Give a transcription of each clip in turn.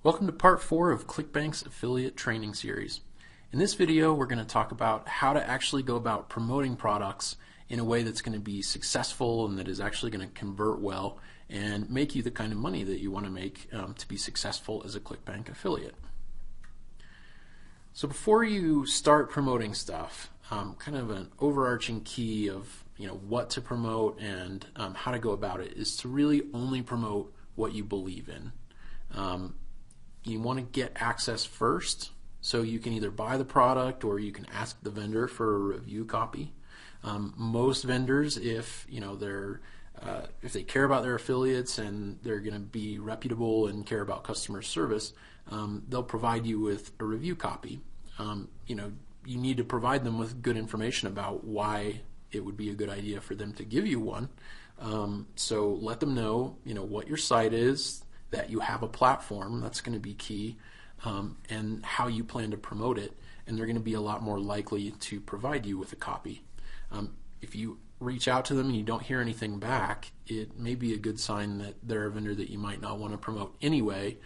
Welcome to part 4 of ClickBank's affiliate training series. In this video, we're going to talk about how to actually go about promoting products in a way that's going to be successful and that is actually going to convert well and make you the kind of money that you want to make to be successful as a ClickBank affiliate. So before you start promoting stuff, kind of an overarching key of what to promote and how to go about it is to really only promote what you believe in. You want to get access first, so you can either buy the product or you can ask the vendor for a review copy. Most vendors, if they care about their affiliates and they're going to be reputable and care about customer service, they'll provide you with a review copy. You need to provide them with good information about why it would be a good idea for them to give you one. So let them know, what your site is, that you have a platform, that's going to be key, and how you plan to promote it, and they're going to be a lot more likely to provide you with a copy. If you reach out to them and you don't hear anything back, it may be a good sign that they're a vendor that you might not want to promote anyway,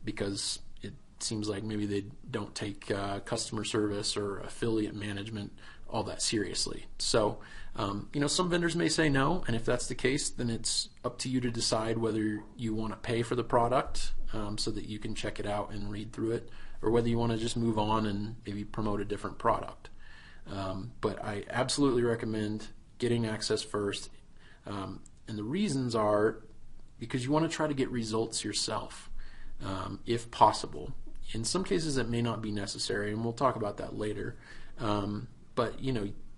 because it seems like maybe they don't take customer service or affiliate management all that seriously. So some vendors may say no, and if that's the case, then it's up to you to decide whether you want to pay for the product so that you can check it out and read through it, or whether you want to just move on and maybe promote a different product. But I absolutely recommend getting access first, and the reasons are because you want to try to get results yourself, if possible. In some cases it may not be necessary, and we'll talk about that later. But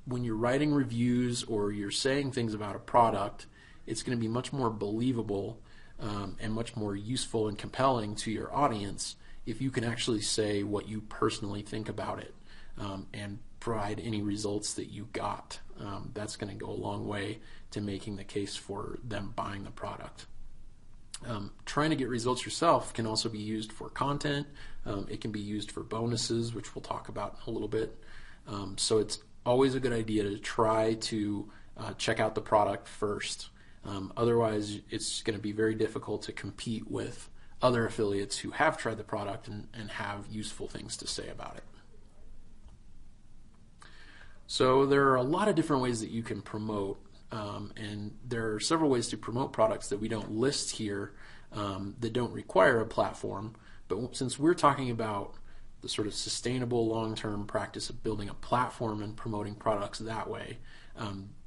when you're writing reviews or you're saying things about a product, it's going to be much more believable and much more useful and compelling to your audience if you can actually say what you personally think about it and provide any results that you got. That's going to go a long way to making the case for them buying the product. Trying to get results yourself can also be used for content. It can be used for bonuses, which we'll talk about in a little bit. So it's always a good idea to try to check out the product first. Otherwise, it's going to be very difficult to compete with other affiliates who have tried the product and have useful things to say about it. So there are a lot of different ways that you can promote, and there are several ways to promote products that we don't list here that don't require a platform. But since we're talking about the sort of sustainable long-term practice of building a platform and promoting products that way,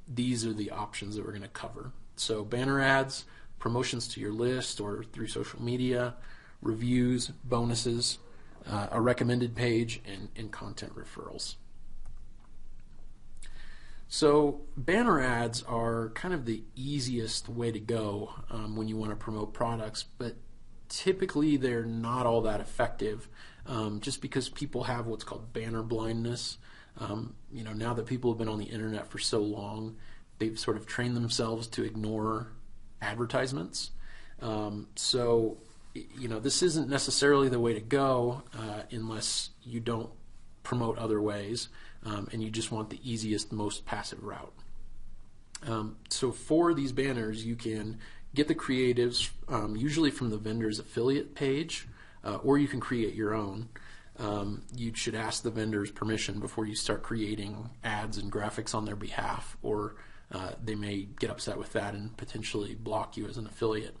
these are the options that we're going to cover. So banner ads, promotions to your list or through social media, reviews, bonuses, a recommended page, and content referrals. So banner ads are kind of the easiest way to go when you want to promote products, but typically they're not all that effective, just because people have what's called banner blindness. Now that people have been on the internet for so long, they've sort of trained themselves to ignore advertisements. So this isn't necessarily the way to go unless you don't promote other ways and you just want the easiest, most passive route. So for these banners, you can get the creatives usually from the vendor's affiliate page, or you can create your own. You should ask the vendor's permission before you start creating ads and graphics on their behalf, or they may get upset with that and potentially block you as an affiliate.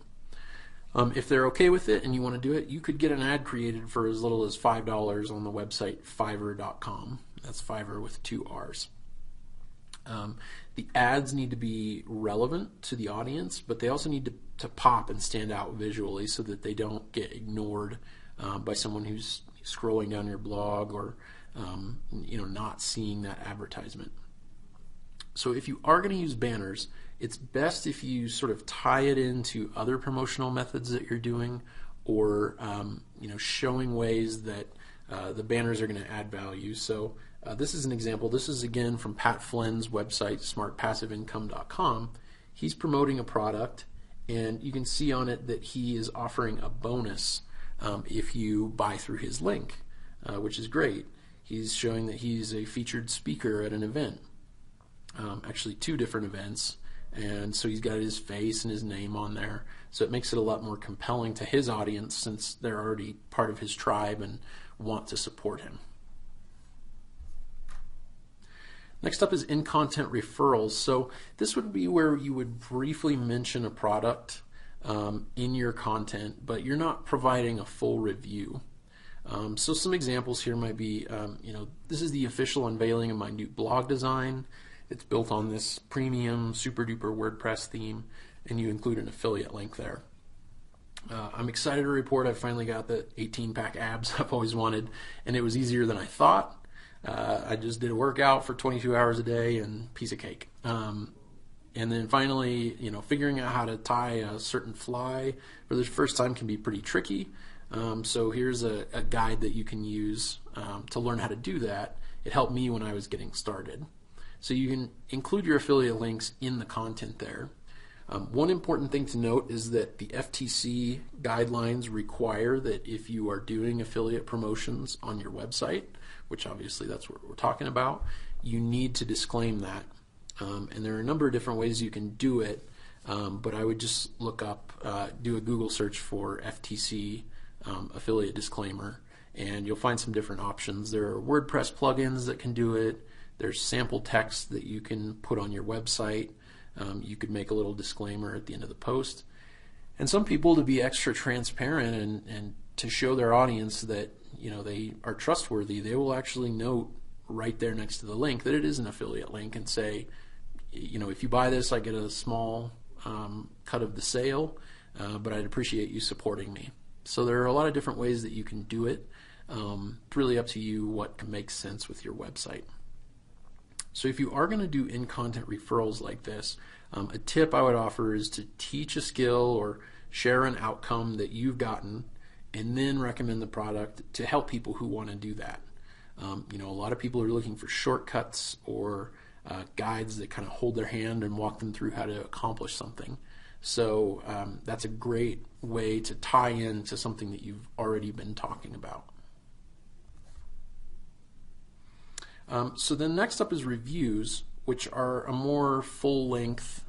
If they're okay with it and you want to do it, you could get an ad created for as little as $5 on the website Fiverr.com. That's Fiverr with 2 R's. The ads need to be relevant to the audience, but they also need to pop and stand out visually so that they don't get ignored by someone who's scrolling down your blog or not seeing that advertisement. So if you are going to use banners, it's best if you sort of tie it into other promotional methods that you're doing, or showing ways that the banners are going to add value. So this is an example. This is again from Pat Flynn's website, smartpassiveincome.com. He's promoting a product, and you can see on it that he is offering a bonus if you buy through his link, which is great. He's showing that he's a featured speaker at an event, actually 2 different events, and so he's got his face and his name on there. So it makes it a lot more compelling to his audience since they're already part of his tribe and want to support him. Next up is in-content referrals. So this would be where you would briefly mention a product in your content, but you're not providing a full review. So some examples here might be, this is the official unveiling of my new blog design. It's built on this premium super duper WordPress theme, and you include an affiliate link there. I'm excited to report I finally got the 18-pack abs I've always wanted, and it was easier than I thought. I just did a workout for 22 hours a day and piece of cake. And then finally, figuring out how to tie a certain fly for the first time can be pretty tricky. So here's a guide that you can use to learn how to do that. It helped me when I was getting started. So you can include your affiliate links in the content there. One important thing to note is that the FTC guidelines require that if you are doing affiliate promotions on your website, which obviously that's what we're talking about, you need to disclaim that. And there are a number of different ways you can do it, but I would just look up, do a Google search for FTC affiliate disclaimer, and you'll find some different options. There are WordPress plugins that can do it. There's sample text that you can put on your website. You could make a little disclaimer at the end of the post. And some people, to be extra transparent and to show their audience that they are trustworthy, they will actually note right there next to the link that it is an affiliate link and say, if you buy this, I get a small cut of the sale, but I'd appreciate you supporting me. So there are a lot of different ways that you can do it. It's really up to you what makes sense with your website. So if you are going to do in-content referrals like this, a tip I would offer is to teach a skill or share an outcome that you've gotten and then recommend the product to help people who want to do that. A lot of people are looking for shortcuts or guides that kind of hold their hand and walk them through how to accomplish something. So that's a great way to tie in to something that you've already been talking about. So then next up is reviews, which are a more full-length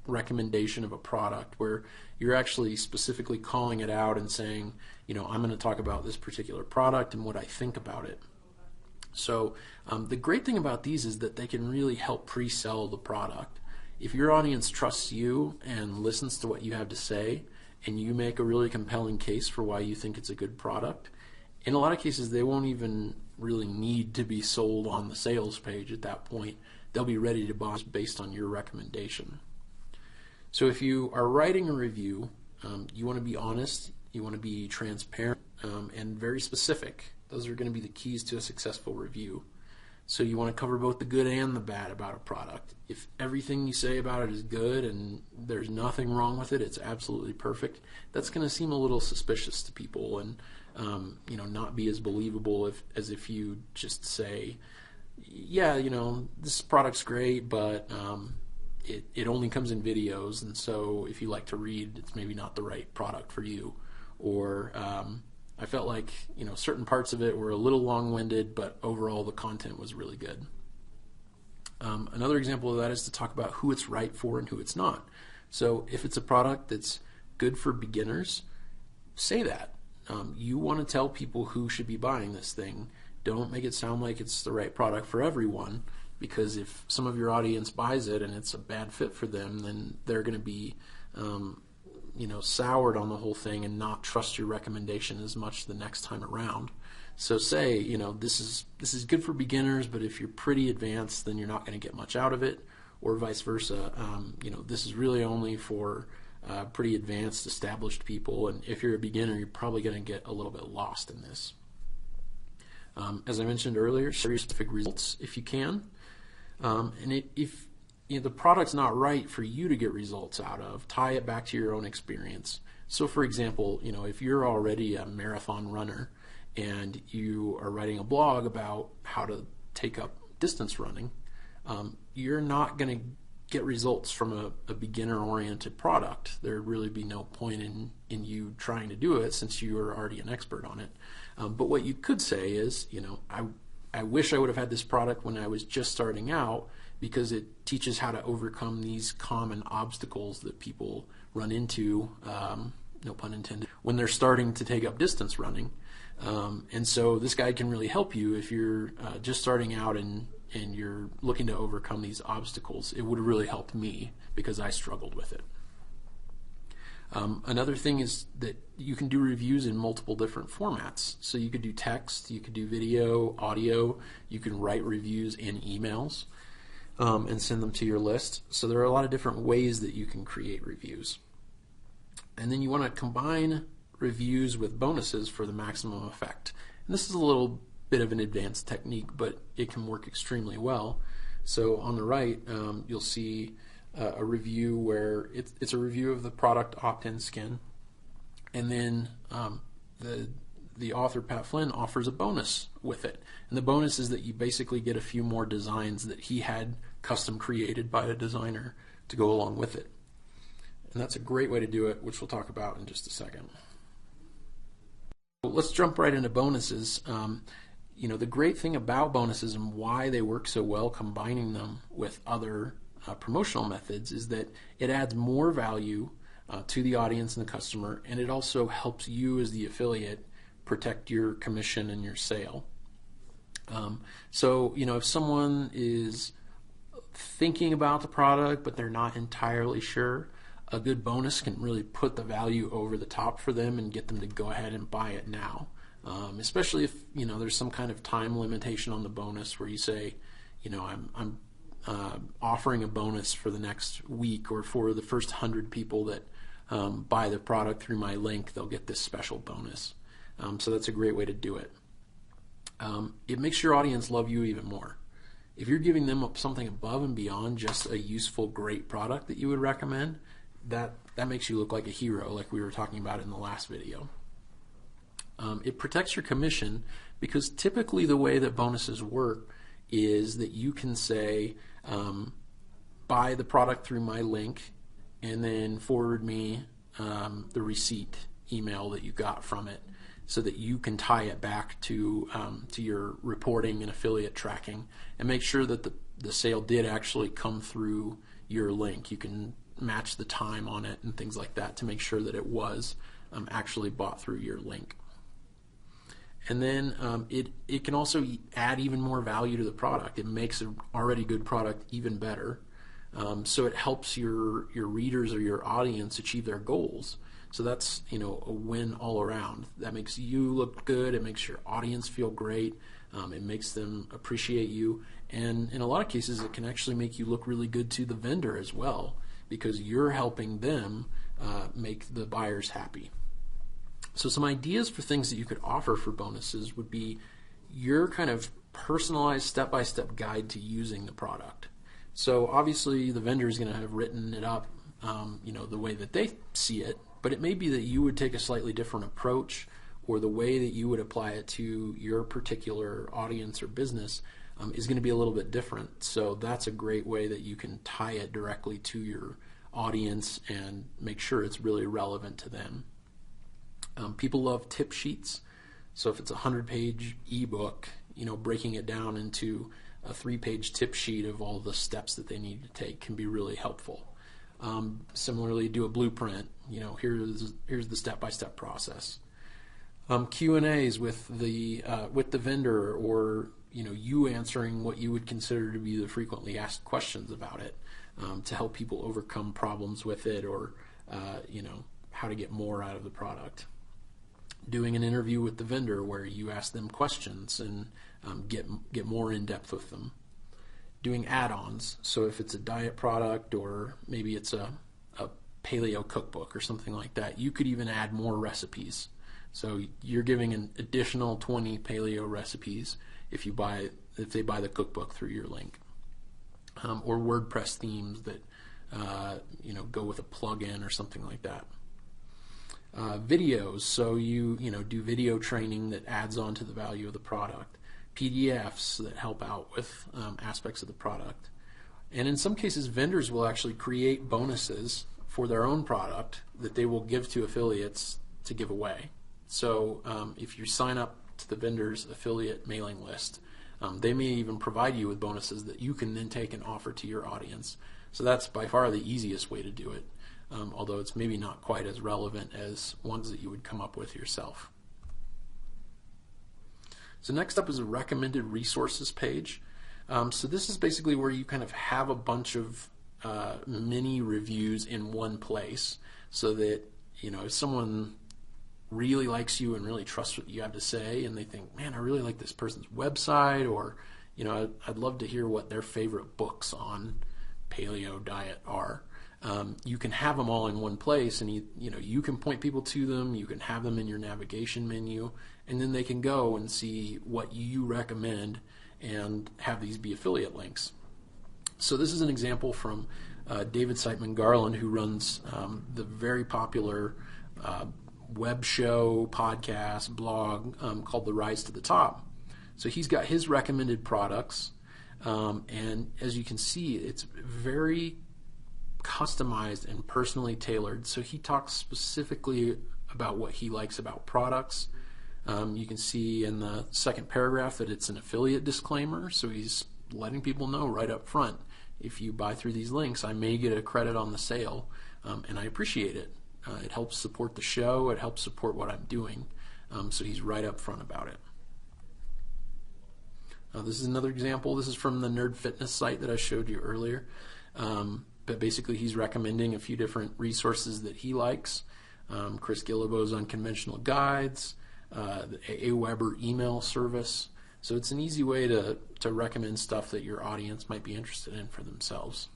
recommendation of a product where you're actually specifically calling it out and saying, I'm going to talk about this particular product and what I think about it. So the great thing about these is that they can really help pre-sell the product. If your audience trusts you and listens to what you have to say and you make a really compelling case for why you think it's a good product, in a lot of cases they won't even really need to be sold on the sales page at that point. They'll be ready to buy based on your recommendation. So if you are writing a review, you want to be honest, you want to be transparent, and very specific. Those are going to be the keys to a successful review. So you want to cover both the good and the bad about a product. If everything you say about it is good and there's nothing wrong with it, it's absolutely perfect, that's going to seem a little suspicious to people and not be as believable as if you just say, yeah, this product's great, but it only comes in videos, and so if you like to read, it's maybe not the right product for you. Or I felt like certain parts of it were a little long-winded, but overall the content was really good. Another example of that is to talk about who it's right for and who it's not. So if it's a product that's good for beginners, say that. You want to tell people who should be buying this thing. Don't make it sound like it's the right product for everyone, because if some of your audience buys it and it's a bad fit for them, then they're going to be soured on the whole thing and not trust your recommendation as much the next time around. So say, this is good for beginners, but if you're pretty advanced, then you're not going to get much out of it, or vice versa. This is really only for pretty advanced, established people, and if you're a beginner, you're probably going to get a little bit lost in this. As I mentioned earlier, share your specific results if you can. And if the product's not right for you to get results out of, tie it back to your own experience. So for example, if you're already a marathon runner and you are writing a blog about how to take up distance running, you're not going to get results from a beginner-oriented product. There'd really be no point in you trying to do it since you are already an expert on it. But what you could say is, I wish I would have had this product when I was just starting out, because it teaches how to overcome these common obstacles that people run into, no pun intended, when they're starting to take up distance running. And so this guide can really help you if you're just starting out and you're looking to overcome these obstacles. It would have really helped me because I struggled with it. Another thing is that you can do reviews in multiple different formats. So you could do text, you could do video, audio, you can write reviews in emails and send them to your list. So there are a lot of different ways that you can create reviews. And then you want to combine reviews with bonuses for the maximum effect. And this is a little bit of an advanced technique, but it can work extremely well. So on the right, you'll see a review where it's a review of the product Opt-in Skin, and then the author, Pat Flynn, offers a bonus with it. And the bonus is that you basically get a few more designs that he had custom created by a designer to go along with it. And that's a great way to do it, which we'll talk about in just a second. Let's jump right into bonuses. The great thing about bonuses and why they work so well combining them with other promotional methods is that it adds more value to the audience and the customer, and it also helps you as the affiliate protect your commission and your sale. So if someone is thinking about the product but they're not entirely sure, a good bonus can really put the value over the top for them and get them to go ahead and buy it now. Especially if there's some kind of time limitation on the bonus where you say, I'm offering a bonus for the next week, or for the first 100 people that buy the product through my link, they'll get this special bonus. So that's a great way to do it. It makes your audience love you even more. If you're giving them something above and beyond just a useful, great product that you would recommend, that makes you look like a hero, like we were talking about in the last video. It protects your commission because typically the way that bonuses work is that you can say, buy the product through my link and then forward me the receipt email that you got from it, so that you can tie it back to your reporting and affiliate tracking and make sure that the sale did actually come through your link. You can match the time on it and things like that to make sure that it was actually bought through your link. And then it can also add even more value to the product. It makes an already good product even better. So it helps your readers or your audience achieve their goals. So that's a win all around. That makes you look good. It makes your audience feel great. It makes them appreciate you. And in a lot of cases, it can actually make you look really good to the vendor as well, because you're helping them make the buyers happy. So some ideas for things that you could offer for bonuses would be your kind of personalized step-by-step guide to using the product. So obviously the vendor is going to have written it up the way that they see it, but it may be that you would take a slightly different approach, or the way that you would apply it to your particular audience or business is going to be a little bit different. So that's a great way that you can tie it directly to your audience and make sure it's really relevant to them. People love tip sheets. So if it's a 100-page ebook, breaking it down into a 3-page tip sheet of all the steps that they need to take can be really helpful. Similarly, do a blueprint. Here's the step-by-step process. Q&As with the vendor, or you answering what you would consider to be the frequently asked questions about it, to help people overcome problems with it, or how to get more out of the product. Doing an interview with the vendor where you ask them questions and get more in depth with them. Doing add-ons. So if it's a diet product, or maybe it's a paleo cookbook or something like that, you could even add more recipes. So you're giving an additional 20 paleo recipes if they buy the cookbook through your link. Or WordPress themes that go with a plugin or something like that. Videos, so you do video training that adds on to the value of the product. PDFs that help out with aspects of the product. And in some cases, vendors will actually create bonuses for their own product that they will give to affiliates to give away. So if you sign up to the vendor's affiliate mailing list, They may even provide you with bonuses that you can then take and offer to your audience. So that's by far the easiest way to do it, although it's maybe not quite as relevant as ones that you would come up with yourself. So next up is a recommended resources page. So this is basically where you kind of have a bunch of mini reviews in one place, so that if someone really likes you and really trusts what you have to say, and they think, man, I really like this person's website, or I'd love to hear what their favorite books on paleo diet are. You can have them all in one place, and you can point people to them. You can have them in your navigation menu, and then they can go and see what you recommend and have these be affiliate links. So this is an example from David Siteman Garland, who runs the very popular web show, podcast, blog called The Rise to the Top. So he's got his recommended products, and as you can see, it's very customized and personally tailored. So he talks specifically about what he likes about products. You can see in the second paragraph that it's an affiliate disclaimer, so he's letting people know right up front, if you buy through these links, I may get a credit on the sale, and I appreciate it. It helps support the show, it helps support what I'm doing, so he's right up front about it. This is another example. This is from the Nerd Fitness site that I showed you earlier. But basically he's recommending a few different resources that he likes. Chris Guillebeau's Unconventional Guides, the AWeber email service. So it's an easy way to recommend stuff that your audience might be interested in for themselves.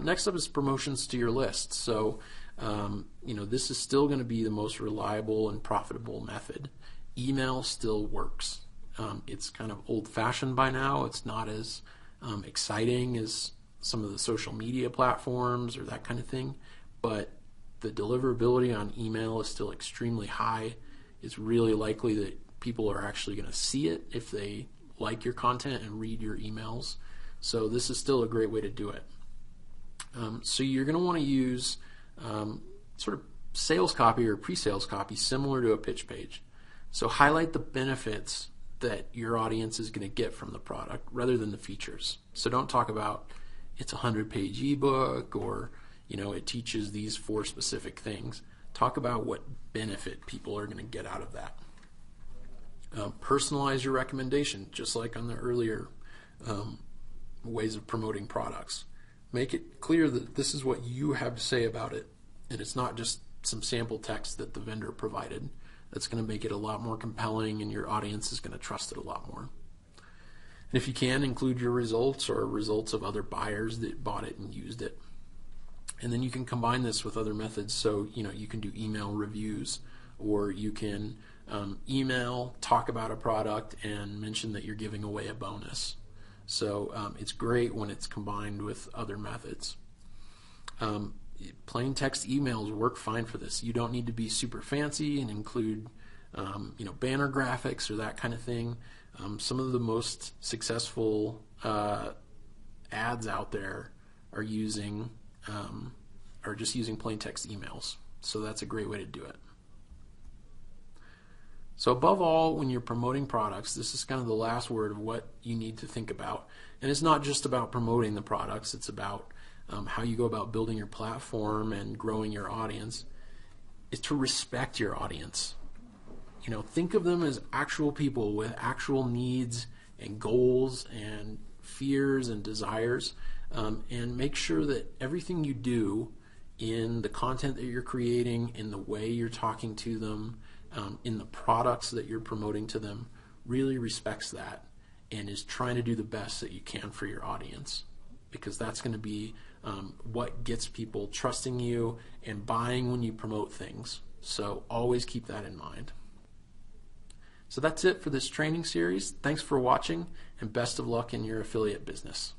Next up is promotions to your list. So this is still going to be the most reliable and profitable method. Email still works. It's kind of old-fashioned by now. It's not as exciting as some of the social media platforms or that kind of thing, but the deliverability on email is still extremely high. It's really likely that people are actually going to see it if they like your content and read your emails. So this is still a great way to do it. So you're going to want to use sort of sales copy or pre-sales copy similar to a pitch page. So highlight the benefits that your audience is going to get from the product rather than the features. So don't talk about it's a 100-page ebook or it teaches these 4 specific things. Talk about what benefit people are going to get out of that. Personalize your recommendation, just like on the earlier ways of promoting products. Make it clear that this is what you have to say about it, and it's not just some sample text that the vendor provided. That's going to make it a lot more compelling, and your audience is going to trust it a lot more. And if you can, include your results or results of other buyers that bought it and used it. And then you can combine this with other methods. So you can do email reviews, or you can email, talk about a product, and mention that you're giving away a bonus. So it's great when it's combined with other methods. Plain text emails work fine for this. You don't need to be super fancy and include banner graphics or that kind of thing. Some of the most successful ads out there are just using plain text emails. So that's a great way to do it. So above all, when you're promoting products, this is kind of the last word of what you need to think about. And it's not just about promoting the products, it's about how you go about building your platform and growing your audience, is to respect your audience. Think of them as actual people with actual needs and goals and fears and desires, and make sure that everything you do in the content that you're creating, in the way you're talking to them, in the products that you're promoting to them, really respects that and is trying to do the best that you can for your audience, because that's going to be what gets people trusting you and buying when you promote things. So always keep that in mind. So that's it for this training series. Thanks for watching, and best of luck in your affiliate business.